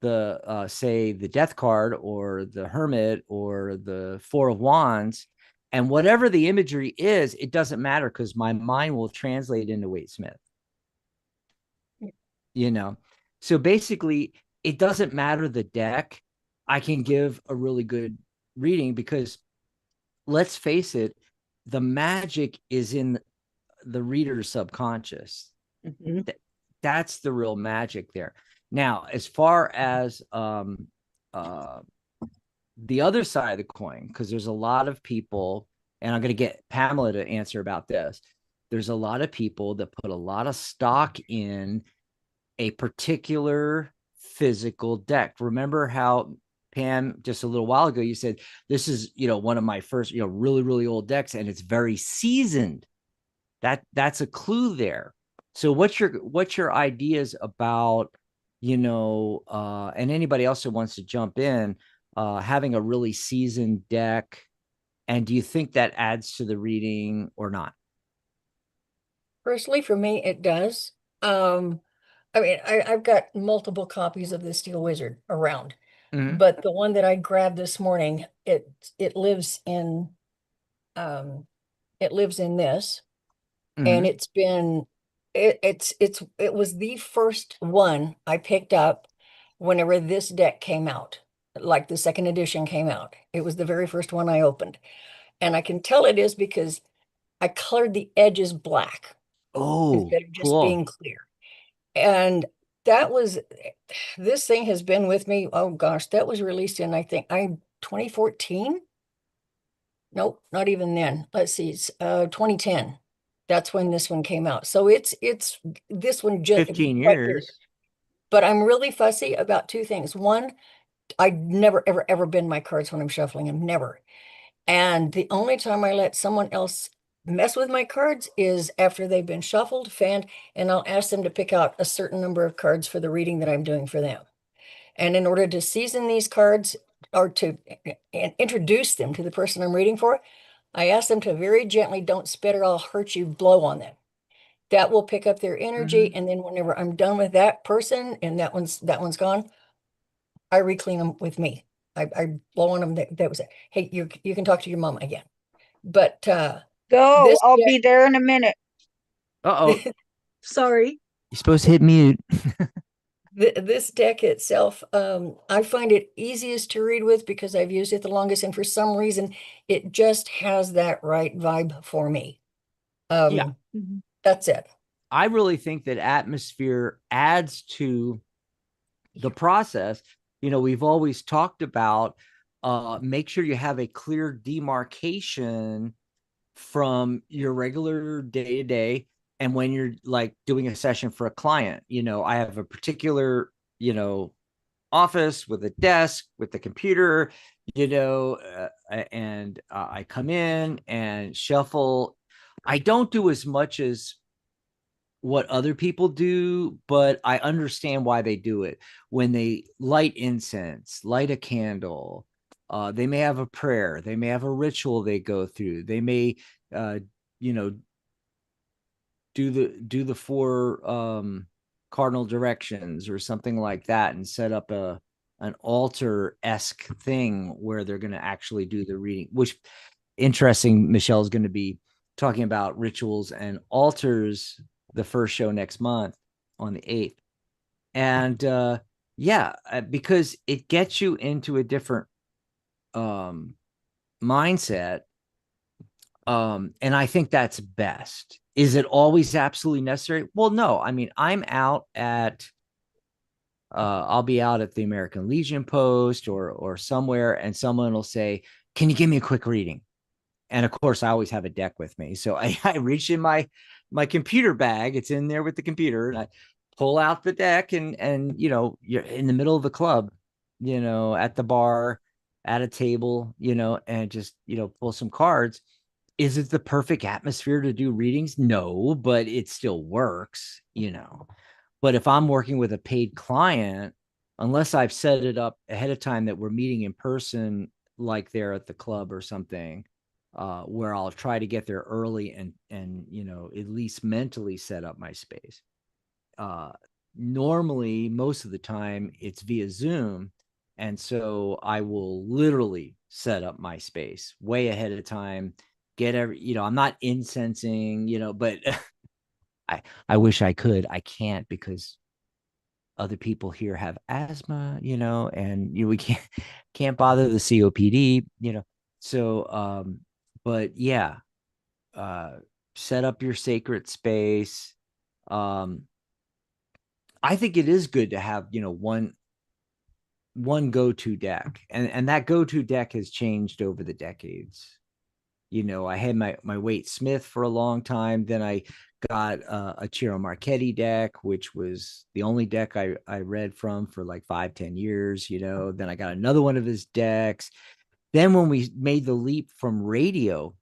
the, say the death card or the hermit or the 4 of wands, and whatever the imagery is, it doesn't matter because my mind will translate into Waite Smith. So basically it doesn't matter the deck. I can give a really good reading because let's face it, the magic is in the reader's subconscious. Mm-hmm. That's the real magic there. Now, as far as the other side of the coin, because there's a lot of people, and I'm going to get Pamela to answer about this. There's a lot of people that put a lot of stock in a particular physical deck. Remember how, Pam, just a little while ago, you said, this is, one of my first, really, really old decks, and it's very seasoned. That's a clue there. So what's your ideas about, and anybody else who wants to jump in, having a really seasoned deck, and do you think that adds to the reading or not? Personally, for me, it does. I've got multiple copies of the Steel Wizard around, but the one that I grabbed this morning, it lives in this, and it's been it was the first one I picked up whenever this deck came out, like the second edition came out. It was the very first one I opened, and I can tell it is because I colored the edges black instead of just being clear. And this thing has been with me. Oh gosh, that was released in, I think, 2014. Nope, not even then. Let's see, it's 2010. That's when this one came out. So it's this one just 15 years. But I'm really fussy about 2 things. One, I never ever bend my cards when I'm shuffling them, never. And the only time I let someone else mess with my cards is after they've been shuffled, fanned, and I'll ask them to pick out a certain number of cards for the reading that I'm doing for them. And in order to season these cards or to introduce them to the person I'm reading for, I ask them to very gently, don't spit or I'll hurt you, blow on them. That will pick up their energy. And then whenever I'm done with that person and that one's gone, I re-clean them with me. I blow on them. That was it. Hey, you can talk to your mom again. But Go. this I'll deck, be there in a minute. Uh-oh. Sorry. You're supposed to hit mute. this deck itself, I find it easiest to read with because I've used it the longest, and for some reason, it just has that right vibe for me. Yeah. That's it. I really think that atmosphere adds to the process. You know, we've always talked about make sure you have a clear demarcation from your regular day to day and when you're like doing a session for a client. You know, I have a particular, you know, office with a desk with the computer, you know, and I come in and shuffle. I don't do as much as what other people do, but I understand why they do it. When they light incense, light a candle, they may have a prayer, they may have a ritual they go through, they may, you know, do the four cardinal directions or something like that, and set up an altar-esque thing where they're going to actually do the reading. Which, interesting, Michelle is going to be talking about rituals and altars the first show next month on the 8th. And yeah, because it gets you into a different mindset. And I think that's best. Is it always absolutely necessary? Well, no. I mean, I'm out at I'll be out at the American Legion post or somewhere, and someone will say, "Can you give me a quick reading?" And of course, I always have a deck with me. So I reach in my computer bag. It's in there with the computer, and I pull out the deck, and you know, you're in the middle of the club, you know, at the bar, at a table, you know, and just, you know, pull some cards. Is it the perfect atmosphere to do readings? No, but it still works, you know. But if I'm working with a paid client, unless I've set it up ahead of time that we're meeting in person, like they're at the club or something, where I'll try to get there early and you know, at least mentally set up my space. Normally, most of the time, it's via Zoom, and so I will literally set up my space way ahead of time. You know, I'm not incensing, you know, but I wish I could. I can't because other people here have asthma, you know, and you know, we can't bother the COPD, you know. So but yeah, uh set up your sacred space. um I think it is good to have, you know, one go-to deck, and that go-to deck has changed over the decades. You know, I had my Waite Smith for a long time. Then I got a Ciro Marchetti deck, which was the only deck I read from for like 5-10 years. You know, then I got another one of his decks. Then when we made the leap from radio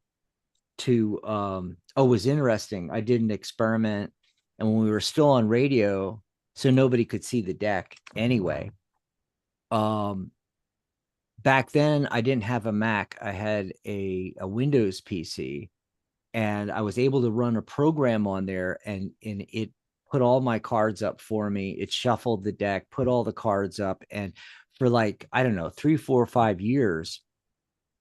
to it was interesting. I did an experiment, and when we were still on radio, so nobody could see the deck anyway. Back then I didn't have a Mac. I had a Windows PC, and I was able to run a program on there, and it put all my cards up for me. It shuffled the deck, put all the cards up, and for like, I don't know, 3, 4, 5 years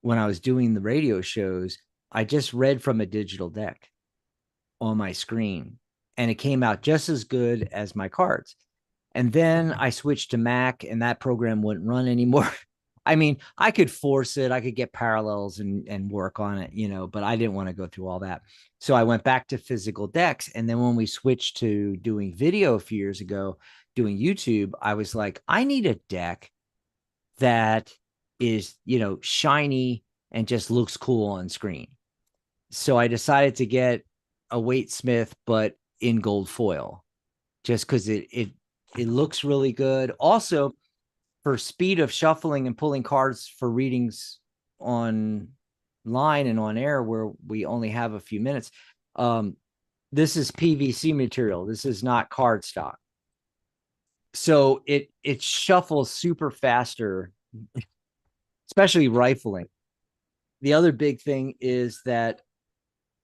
when I was doing the radio shows, I just read from a digital deck on my screen, and it came out just as good as my cards. And then I switched to Mac, and that program wouldn't run anymore. I mean, I could force it, I could get parallels and work on it, you know, but I didn't want to go through all that. So I went back to physical decks. And then when we switched to doing video a few years ago, doing YouTube, I was like, I need a deck that is, you know, shiny and just looks cool on screen. So I decided to get a Waite Smith, but in gold foil, just because it looks really good. Also, for speed of shuffling and pulling cards for readings online and on air, where we only have a few minutes, this is PVC material. This is not cardstock. So it shuffles super faster, especially rifling. The other big thing is that,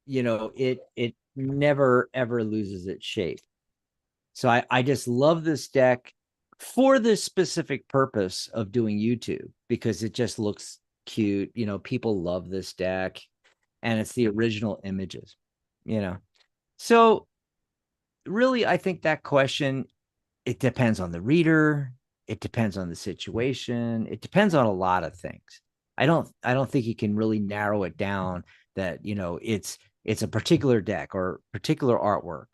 you know, it never ever loses its shape. So I just love this deck for this specific purpose of doing YouTube, because it just looks cute. You know, people love this deck. and it's the original images, you know. So really, I think that question, it depends on the reader, it depends on the situation, it depends on a lot of things. I don't think you can really narrow it down that, you know, it's a particular deck or particular artwork.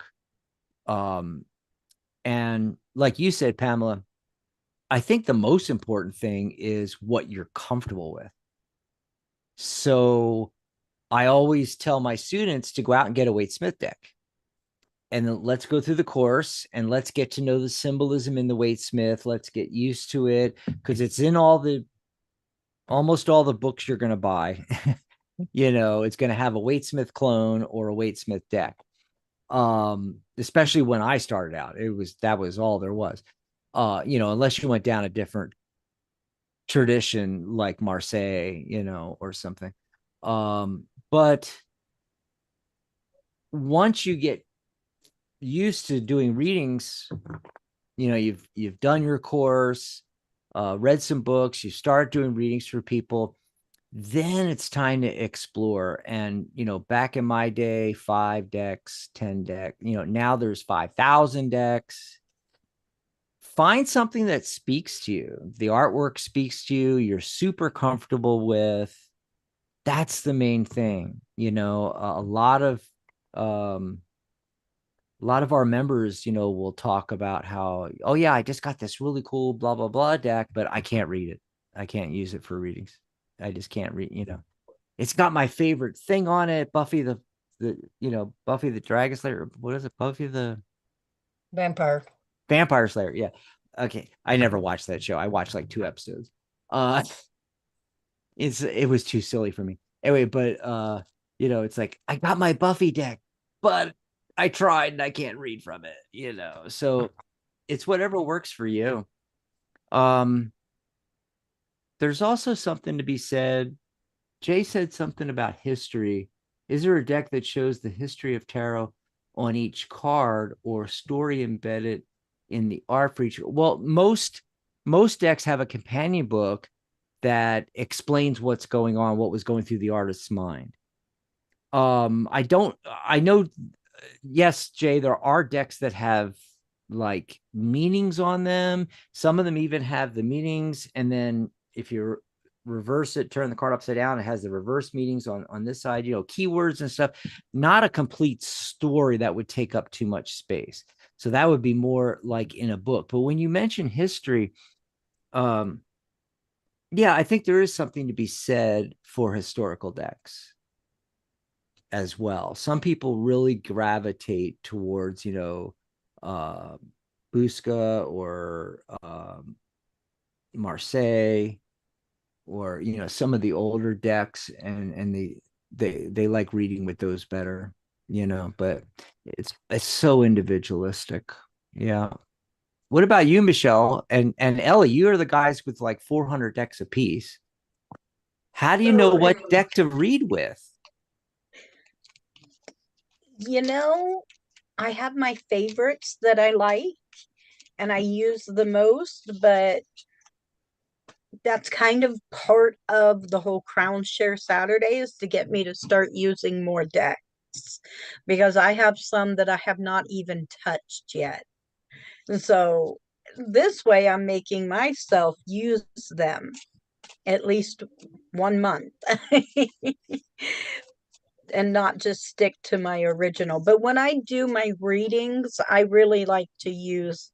And like you said, Pamela, I think the most important thing is what you're comfortable with. So I always tell my students to go out and get a Wade Smith deck. And then let's go through the course and let's get to know the symbolism in the Wade Smith. Let's get used to it because it's in almost all the books you're going to buy. You know, it's going to have a Wade Smith clone or a Wade Smith deck. Especially when I started out, that was all there was. You know, unless you went down a different tradition like Marseille, you know, or something. But once you get used to doing readings, you know, you've done your course, read some books, you start doing readings for people, then it's time to explore. And, you know, back in my day, 5 decks, 10 decks, you know, now there's 5,000 decks. Find something that speaks to you. The artwork speaks to you, you're super comfortable with. That's the main thing. You know, a lot of our members, you know, will talk about how, oh yeah, I just got this really cool blah blah blah deck, but I can't read it. I can't use it for readings. I just can't read, you know. It's got my favorite thing on it, Buffy the Buffy the Dragon Slayer. What is it? Buffy the Vampire Slayer. Yeah. Okay. I never watched that show. I watched like 2 episodes. It was too silly for me. Anyway, but you know, it's like I got my Buffy deck, but I tried and I can't read from it, you know. So it's whatever works for you. There's also something to be said. Jay said something about history. Is there a deck that shows the history of tarot on each card or story embedded in the art for each? Well, most decks have a companion book that explains what's going on, what was going through the artist's mind. I know, yes, Jay, there are decks that have like meanings on them. Some of them even have the meanings, and then if you reverse it, turn the card upside down, it has the reverse meanings on this side, you know, keywords and stuff. Not a complete story that would take up too much space. So that would be more like in a book. But when you mention history, yeah, I think there is something to be said for historical decks as well. Some people really gravitate towards, you know, Busca or Marseille, or, you know, some of the older decks, and they like reading with those better, you know, but it's so individualistic. Yeah. What about you, Michelle and Ellie? You are the guys with like 400 decks apiece. How do you know what deck to read with? You know, I have my favorites that I like and I use the most, but that's kind of part of the whole Crown Share Saturday, is to get me to start using more decks, because I have some that I have not even touched yet. And so this way I'm making myself use them at least 1 month and not just stick to my original. But when I do my readings, I really like to use,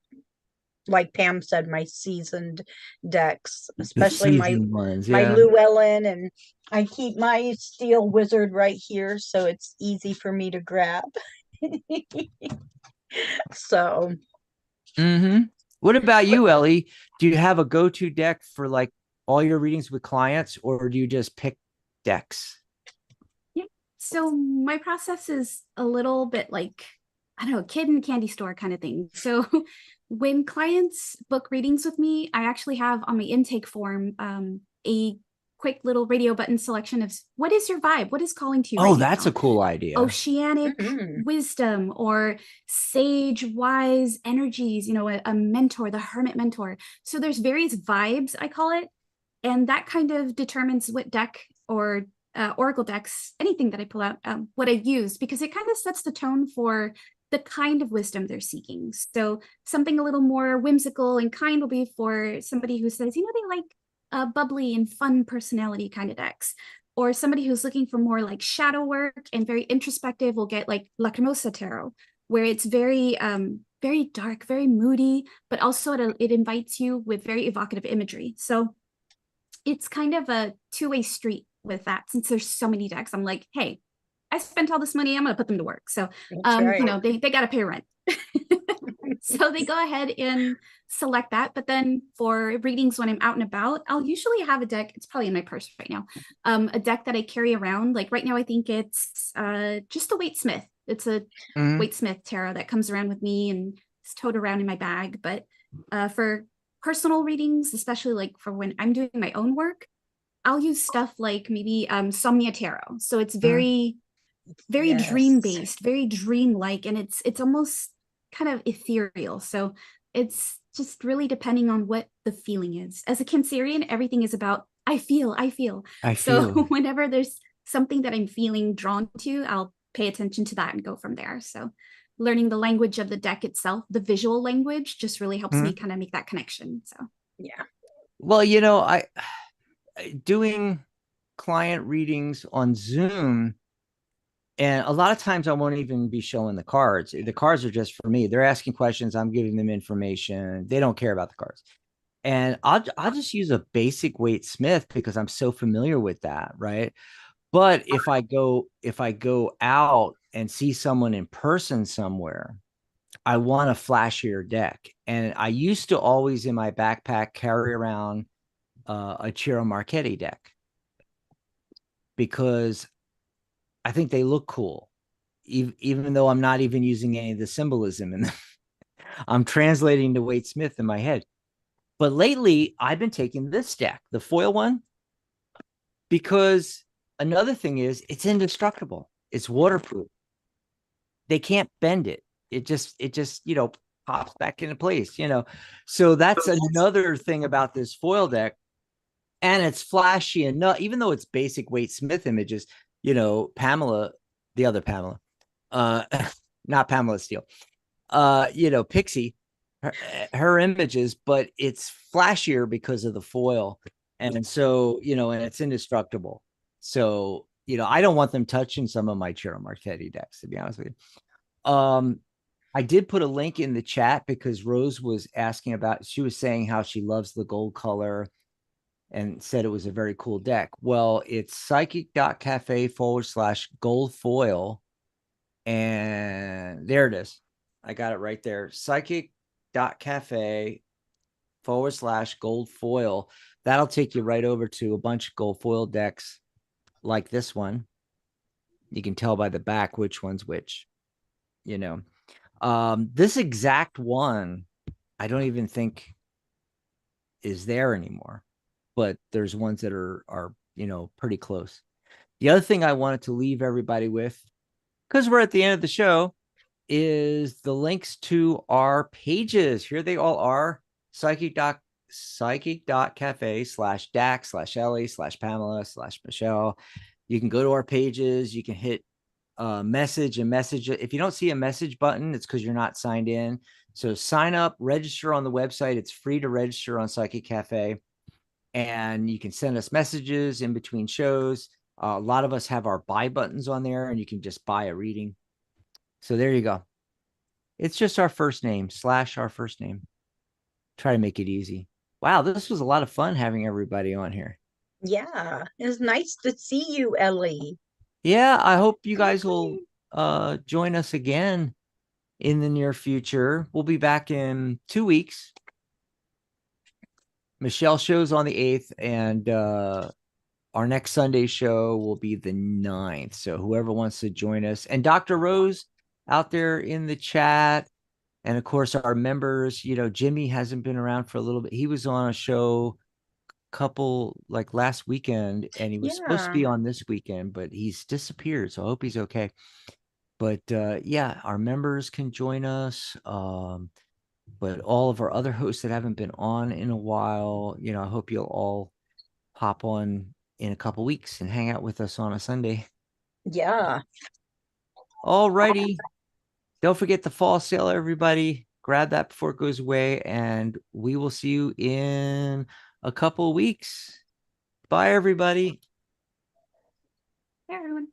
like Pam said, my seasoned decks, especially my ones, my yeah. Llewellyn, and I keep my steel wizard right here so it's easy for me to grab. So What about you, Ellie? Do you have a go-to deck for like all your readings with clients, or do you just pick decks? Yeah. So my process is a little bit like, I don't know, kid in a candy store kind of thing. So when clients book readings with me, I actually have on my intake form a quick little radio button selection of what is your vibe? What is calling to you? Oh, right that's now? a cool idea. Oceanic wisdom or sage wise energies, you know, a mentor, the hermit mentor. So there's various vibes, I call it. And that kind of determines what deck or oracle decks, anything that I pull out, what I use, because it kind of sets the tone for the kind of wisdom they're seeking. So something a little more whimsical and kind will be for somebody who says, you know, they like bubbly and fun personality kind of decks. Or somebody who's looking for more like shadow work and very introspective will get like Lacrimosa Tarot, where it's very very dark, very moody, but also it invites you with very evocative imagery. So it's kind of a two-way street with that. Since there's so many decks, I'm like, hey, I spent all this money, I'm gonna put them to work. So Right. you know, they gotta pay rent. So they go ahead and select that. But then for readings when I'm out and about, I'll usually have a deck. It's probably in my purse right now. A deck that I carry around. Like right now, I think it's just a Waite Smith. It's a Waite Smith tarot that comes around with me and is towed around in my bag. But for personal readings, especially like for when I'm doing my own work, I'll use stuff like maybe Somnia Tarot. So it's very Yes. dream based, very dream-like, and it's almost kind of ethereal. So it's just really depending on what the feeling is. As a Cancerian, everything is about I feel. So whenever there's something that I'm feeling drawn to, I'll pay attention to that and go from there. So learning the language of the deck itself, the visual language, just really helps me kind of make that connection. So Yeah. Well, you know, I doing client readings on Zoom, and a lot of times I won't even be showing the cards. The cards are just for me. They're asking questions. I'm giving them information. They don't care about the cards. And I'll just use a basic Waite Smith because I'm so familiar with that, right? But if I go out and see someone in person somewhere, I want a flashier deck. And I used to always in my backpack carry around a Ciro Marchetti deck because I think they look cool, even though I'm not even using any of the symbolism in them. I'm translating the Waite Smith in my head. But lately, I've been taking this deck, the foil one, because another thing is it's indestructible. It's waterproof. They can't bend it. It just, you know, pops back into place, you know. So that's another thing about this foil deck. And it's flashy enough, even though it's basic Waite Smith images, you know, Pamela, the other Pamela, not Pamela Steele, you know, Pixie, her images, but it's flashier because of the foil. And so, you know, and it's indestructible. So, you know, I don't want them touching some of my Ciro Marchetti decks, to be honest with you. I did put a link in the chat because Rose was asking about, she was saying how she loves the gold color and said it was a very cool deck. Well, it's psychic.cafe/gold foil. And there it is. I got it right there. Psychic.cafe/gold foil. That'll take you right over to a bunch of gold foil decks like this one. You can tell by the back which one's which, you know. This exact one, I don't even think is there anymore, but there's ones that are, you know, pretty close. The other thing I wanted to leave everybody with, because we're at the end of the show, is the links to our pages. Here they all are. Psychic.cafe/Dax/Ellie/Pamela/Michelle. You can go to our pages. You can hit message and message. If you don't see a message button, it's because you're not signed in. So sign up, register on the website. It's free to register on Psychic Cafe. And you can send us messages in between shows. A lot of us have our buy buttons on there, and you can just buy a reading. So there you go. It's just our first name / our first name. Try to make it easy. Wow, this was a lot of fun having everybody on here. Yeah. It's nice to see you, Ellie. Yeah, I hope you guys will join us again in the near future. We'll be back in 2 weeks. Michelle shows on the 8th, and our next Sunday show will be the 9th. So whoever wants to join us, and Dr. Rose out there in the chat, and of course our members, you know, Jimmy hasn't been around for a little bit. He was on a show couple like last weekend, and he was supposed to be on this weekend, but he's disappeared. So I hope he's okay. But yeah, our members can join us. But all of our other hosts that haven't been on in a while, you know, I hope you'll all hop on in a couple weeks and hang out with us on a Sunday. Yeah. All righty. Don't forget the fall sale, everybody. Grab that before it goes away, and we will see you in a couple of weeks. Bye, everybody. Bye, everyone.